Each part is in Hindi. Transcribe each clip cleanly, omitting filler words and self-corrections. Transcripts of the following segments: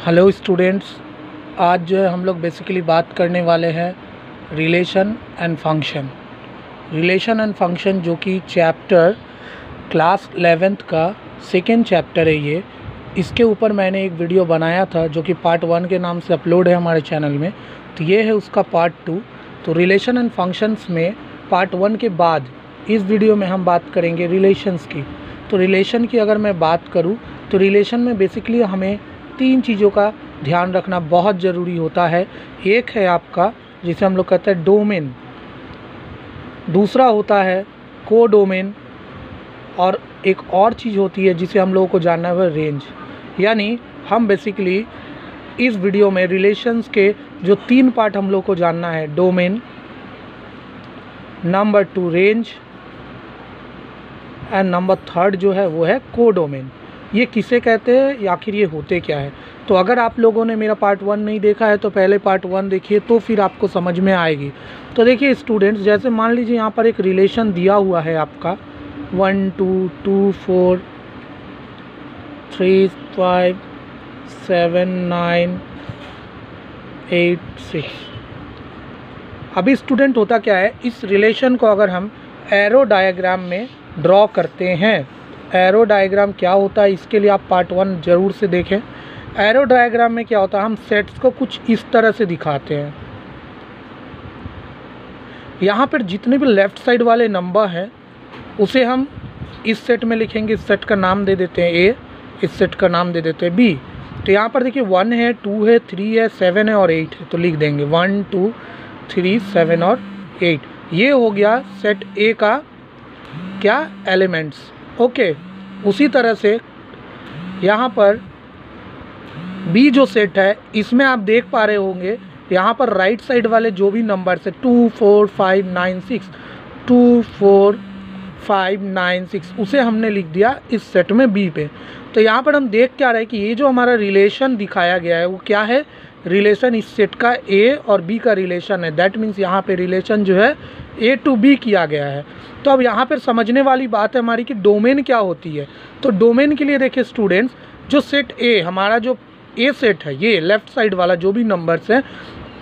हेलो स्टूडेंट्स, आज जो है हम लोग बेसिकली बात करने वाले हैं रिलेशन एंड फंक्शन जो कि चैप्टर क्लास 11th का सेकेंड चैप्टर है। ये इसके ऊपर मैंने एक वीडियो बनाया था जो कि पार्ट 1 के नाम से अपलोड है हमारे चैनल में। तो ये है उसका पार्ट 2। तो रिलेशन एंड फंक्शंस में पार्ट 1 के बाद इस वीडियो में हम बात करेंगे रिलेशंस की। तो रिलेशन की अगर मैं बात करूँ तो रिलेशन में बेसिकली हमें 3 चीज़ों का ध्यान रखना बहुत ज़रूरी होता है। एक है आपका जिसे हम लोग कहते हैं डोमेन, दूसरा होता है को डोमेन, और एक और चीज़ होती है जिसे हम लोगों को जानना है वह रेंज। यानी हम बेसिकली इस वीडियो में रिलेशंस के जो 3 पार्ट हम लोग को जानना है, domain, number 2 range and number 3 जो है वो है को डोमेन। ये किसे कहते हैं, आखिर ये होते क्या है। तो अगर आप लोगों ने मेरा पार्ट 1 नहीं देखा है तो पहले पार्ट 1 देखिए, तो फिर आपको समझ में आएगी। तो देखिए स्टूडेंट्स, जैसे मान लीजिए यहाँ पर एक रिलेशन दिया हुआ है आपका 1 2 2 4 3 5 7 9 8 6। अभी स्टूडेंट होता क्या है, इस रिलेशन को अगर हम एरो डायग्राम में ड्रॉ करते हैं, एरो डायग्राम क्या होता है इसके लिए आप पार्ट 1 ज़रूर से देखें। एरो डायग्राम में क्या होता है, हम सेट्स को कुछ इस तरह से दिखाते हैं। यहाँ पर जितने भी लेफ़्ट साइड वाले नंबर हैं उसे हम इस सेट में लिखेंगे। इस सेट का नाम दे देते हैं ए, इस सेट का नाम दे देते हैं बी। तो यहाँ पर देखिए 1 है, 2 है, 3 है, 7 है और 8 है। तो लिख देंगे 1 2 3 7 और 8। ये हो गया सेट ए का क्या एलिमेंट्स। ओके, उसी तरह से यहाँ पर बी जो सेट है इसमें आप देख पा रहे होंगे यहाँ पर राइट साइड वाले जो भी नंबर्स है 2 4 5 9 6, 2 4 5 9 6 उसे हमने लिख दिया इस सेट में बी पे। तो यहाँ पर हम देख क्या रहे हैं कि ये जो हमारा रिलेशन दिखाया गया है वो क्या है, रिलेशन इस सेट का ए और बी का रिलेशन है। दैट मीन्स यहाँ पे रिलेशन जो है ए टू बी किया गया है। तो अब यहाँ पर समझने वाली बात है हमारी कि डोमेन क्या होती है। तो डोमेन के लिए देखिए स्टूडेंट्स, जो सेट ए हमारा जो ए सेट है, ये लेफ़्ट साइड वाला जो भी नंबर्स हैं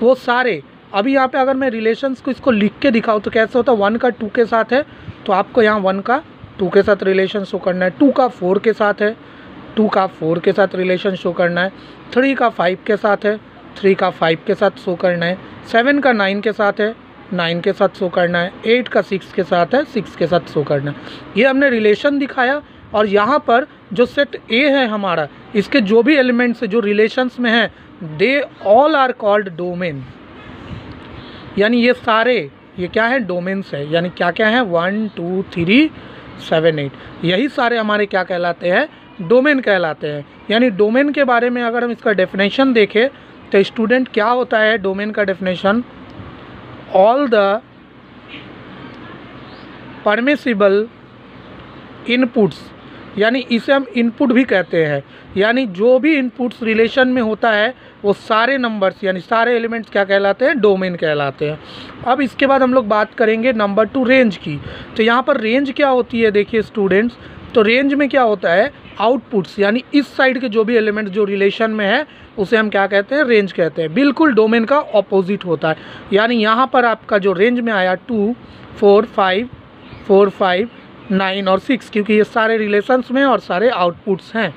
वो सारे, अभी यहाँ पे अगर मैं रिलेशंस को इसको लिख के दिखाऊँ तो कैसे होता है, 1 का 2 के साथ है तो आपको यहाँ 1 का 2 के साथ रिलेशन शो करना है, 2 का 4 के साथ है 2 का 4 के साथ रिलेशन शो करना है, 3 का 5 के साथ है 3 का 5 के साथ शो करना है, 7 का 9 के साथ है 9 के साथ शो करना है, 8 का 6 के साथ है 6 के साथ शो करना है। ये हमने रिलेशन दिखाया। और यहाँ पर जो सेट ए है हमारा, इसके जो भी एलिमेंट्स है जो रिलेशंस में हैं, they all are called domain. यानी ये सारे ये क्या है, डोमेन्स है। यानी क्या क्या है, 1 2 3 7 8, यही सारे हमारे क्या कहलाते हैं, डोमेन कहलाते हैं। यानी डोमेन के बारे में अगर हम इसका डेफिनेशन देखें तो स्टूडेंट क्या होता है डोमेन का definition, all the permissible inputs, यानी इसे हम इनपुट भी कहते हैं। यानी जो भी इनपुट्स रिलेशन में होता है वो सारे नंबर्स यानी सारे एलिमेंट्स क्या कहलाते हैं, डोमेन कहलाते हैं। अब इसके बाद हम लोग बात करेंगे नंबर 2 रेंज की। तो यहाँ पर रेंज क्या होती है देखिए स्टूडेंट्स, तो रेंज में क्या होता है, आउटपुट्स, यानी इस साइड के जो भी एलिमेंट्स जो रिलेशन में है उसे हम क्या कहते हैं, रेंज कहते हैं। बिल्कुल डोमेन का ऑपोजिट होता है। यानी यहाँ पर आपका जो रेंज में आया 2 4 5 4 5 9 और 6, क्योंकि ये सारे रिलेशंस में और सारे आउटपुट्स हैं,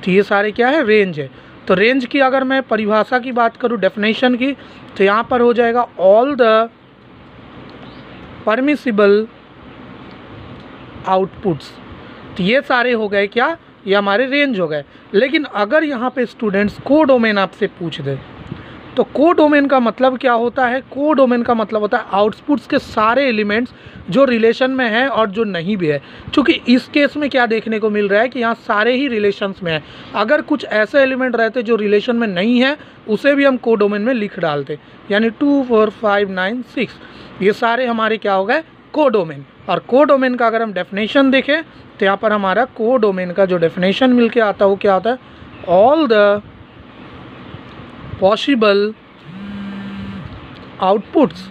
तो ये सारे क्या है, रेंज है। तो रेंज की अगर मैं परिभाषा की बात करूँ, डेफिनेशन की, तो यहाँ पर हो जाएगा ऑल द परमिसिबल आउटपुट्स। तो ये सारे हो गए क्या, ये हमारे रेंज हो गए। लेकिन अगर यहाँ पे स्टूडेंट्स को डोमेन आपसे पूछ दे तो को डोमेन का मतलब क्या होता है, को डोमेन का मतलब होता है आउटपुट्स के सारे एलिमेंट्स जो रिलेशन में है और जो नहीं भी है। क्योंकि इस केस में क्या देखने को मिल रहा है कि यहाँ सारे ही रिलेशंस में है। अगर कुछ ऐसे एलिमेंट रहते जो रिलेशन में नहीं है उसे भी हम को डोमेन में लिख डालते। यानी 2 4 5 9 6 ये सारे हमारे क्या हो गए, को डोमेन। और को डोमेन का अगर हम डेफिनेशन देखें तो यहाँ पर हमारा को डोमेन का जो डेफिनेशन मिल के आता है वो क्या होता है, ऑल द पॉसिबल आउटपुट्स,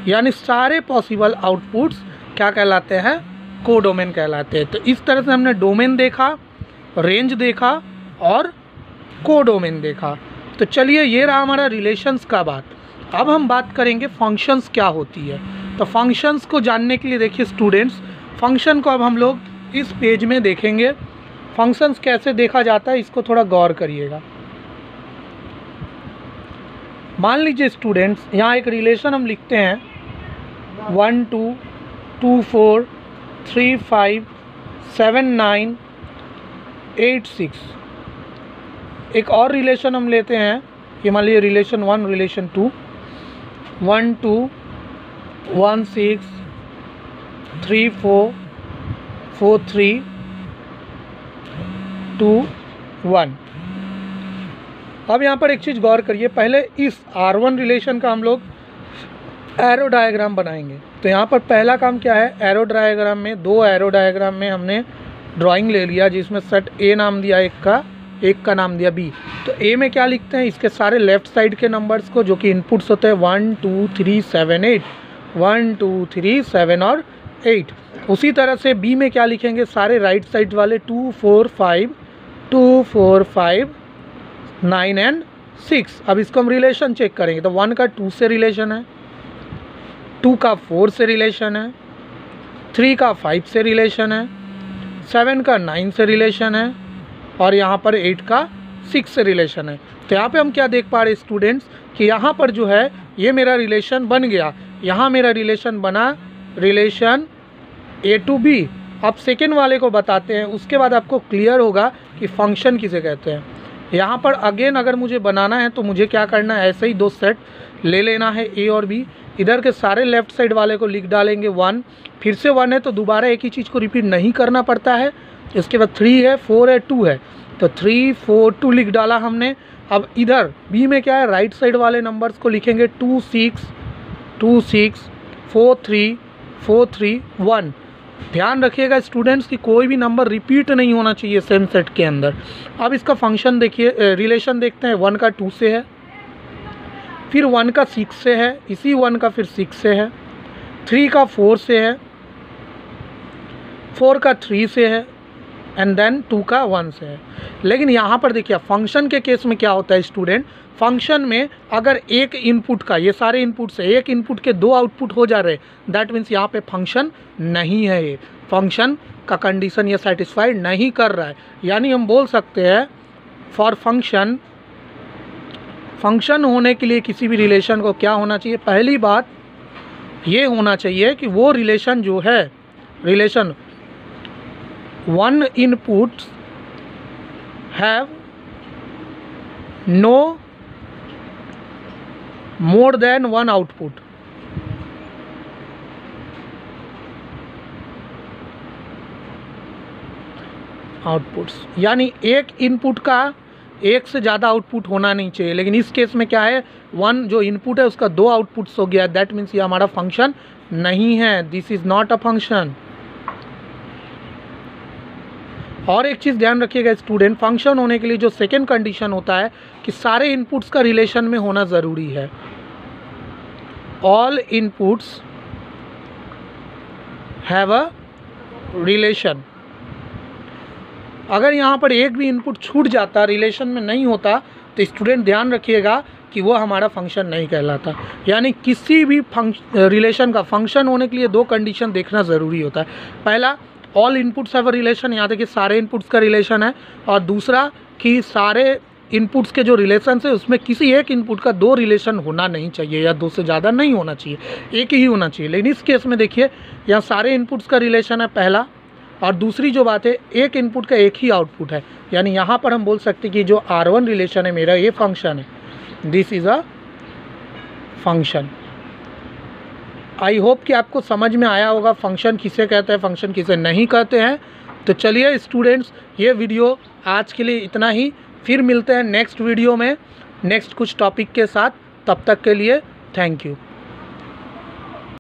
यानी सारे पॉसिबल आउटपुट्स क्या कहलाते हैं, को डोमेन कहलाते हैं। तो इस तरह से हमने डोमेन देखा, रेंज देखा और कोडोमेन देखा। तो चलिए ये रहा हमारा रिलेशंस का बात। अब हम बात करेंगे फंक्शंस क्या होती है। तो फंक्शंस को जानने के लिए देखिए स्टूडेंट्स, फंक्शन को अब हम लोग इस पेज में देखेंगे। फंक्शंस कैसे देखा जाता है इसको थोड़ा गौर करिएगा। मान लीजिए स्टूडेंट्स, यहाँ एक रिलेशन हम लिखते हैं 1 2 2 4 3 5 7 9 8 6। एक और रिलेशन हम लेते हैं, ये मान लीजिए रिलेशन 1 रिलेशन 2 1 2 1 6 3 4 4 3 2 1। अब यहाँ पर एक चीज़ गौर करिए, पहले इस R1 रिलेशन का हम लोग एरो डायग्राम बनाएंगे। तो यहाँ पर पहला काम क्या है, एरो डायग्राम में, दो एरो डायग्राम में हमने ड्राइंग ले लिया जिसमें सेट A नाम दिया एक का नाम दिया B। तो A में क्या लिखते हैं, इसके सारे लेफ्ट साइड के नंबर्स को जो कि इनपुट्स होते हैं 1 2 3 7 8 1 2 3 7 और 8। उसी तरह से B में क्या लिखेंगे, सारे राइट साइड वाले 2 4 5 9 एंड 6। अब इसको हम रिलेशन चेक करेंगे। तो 1 का 2 से रिलेशन है, 2 का 4 से रिलेशन है, 3 का 5 से रिलेशन है, 7 का 9 से रिलेशन है और यहाँ पर 8 का 6 से रिलेशन है। तो यहाँ पे हम क्या देख पा रहे स्टूडेंट्स कि यहाँ पर जो है ये मेरा रिलेशन बन गया, यहाँ मेरा रिलेशन बना रिलेशन A to B। अब सेकेंड वाले को बताते हैं, उसके बाद आपको क्लियर होगा कि फंक्शन किसे कहते हैं। यहाँ पर अगेन अगर मुझे बनाना है तो मुझे क्या करना है, ऐसे ही दो सेट ले लेना है A और B। इधर के सारे लेफ्ट साइड वाले को लिख डालेंगे 1, फिर से 1 है तो दोबारा एक ही चीज़ को रिपीट नहीं करना पड़ता है। इसके बाद 3 है 4 है 2 है, तो 3 4 2 लिख डाला हमने। अब इधर B में क्या है, राइट साइड वाले नंबर्स को लिखेंगे 2 6 4 3 4 3 1। ध्यान रखिएगा स्टूडेंट्स कि कोई भी नंबर रिपीट नहीं होना चाहिए सेम सेट के अंदर। अब इसका फंक्शन देखिए, रिलेशन देखते हैं। 1 का 2 से है, फिर 1 का 6 से है, इसी 1 का फिर 6 से है, 3 का 4 से है, 4 का 3 से है एंड देन 2 का 1 से है। लेकिन यहाँ पर देखिए फंक्शन के केस में क्या होता है स्टूडेंट, फंक्शन में अगर एक इनपुट का, ये सारे इनपुट से एक इनपुट के 2 आउटपुट हो जा रहे, दैट मीन्स यहाँ पे फंक्शन नहीं है, ये फंक्शन का कंडीशन ये सेटिस्फाइड नहीं कर रहा है। यानी हम बोल सकते हैं फॉर फंक्शन होने के लिए किसी भी रिलेशन को क्या होना चाहिए, पहली बात ये होना चाहिए कि वो रिलेशन जो है, relation 1 inputs have no more than 1 output. यानी एक इनपुट का एक से ज़्यादा आउटपुट होना नहीं चाहिए। लेकिन इस केस में क्या है, 1 जो इनपुट है उसका 2 आउटपुट्स हो गया, दैट मीन्स ये हमारा फंक्शन नहीं है, this is not a function. और एक चीज़ ध्यान रखिएगा स्टूडेंट, फंक्शन होने के लिए जो सेकेंड कंडीशन होता है कि सारे इनपुट्स का रिलेशन में होना ज़रूरी है। All inputs have a relation. अगर यहाँ पर एक भी इनपुट छूट जाता, रिलेशन में नहीं होता, तो स्टूडेंट ध्यान रखिएगा कि वो हमारा फंक्शन नहीं कहलाता। यानी किसी भी रिलेशन का फंक्शन होने के लिए 2 कंडीशन देखना ज़रूरी होता है। पहला, all inputs have a relation, यहाँ देखिए सारे इनपुट्स का रिलेशन है। और दूसरा कि सारे इनपुट्स के जो रिलेशन है उसमें किसी एक इनपुट का 2 रिलेशन होना नहीं चाहिए या 2 से ज़्यादा नहीं होना चाहिए, एक ही होना चाहिए। लेकिन इस केस में देखिए यहाँ सारे इनपुट्स का रिलेशन है पहला, और दूसरी जो बात है एक इनपुट का एक ही आउटपुट है। यानी यहाँ पर हम बोल सकते हैं कि जो R1 रिलेशन है मेरा, ये फंक्शन है, this is a function. I hope कि आपको समझ में आया होगा फंक्शन किसे कहते हैं, फंक्शन किसे नहीं कहते हैं। तो चलिए स्टूडेंट्स, ये वीडियो आज के लिए इतना ही, फिर मिलते हैं नेक्स्ट वीडियो में नेक्स्ट कुछ टॉपिक के साथ। तब तक के लिए थैंक यू।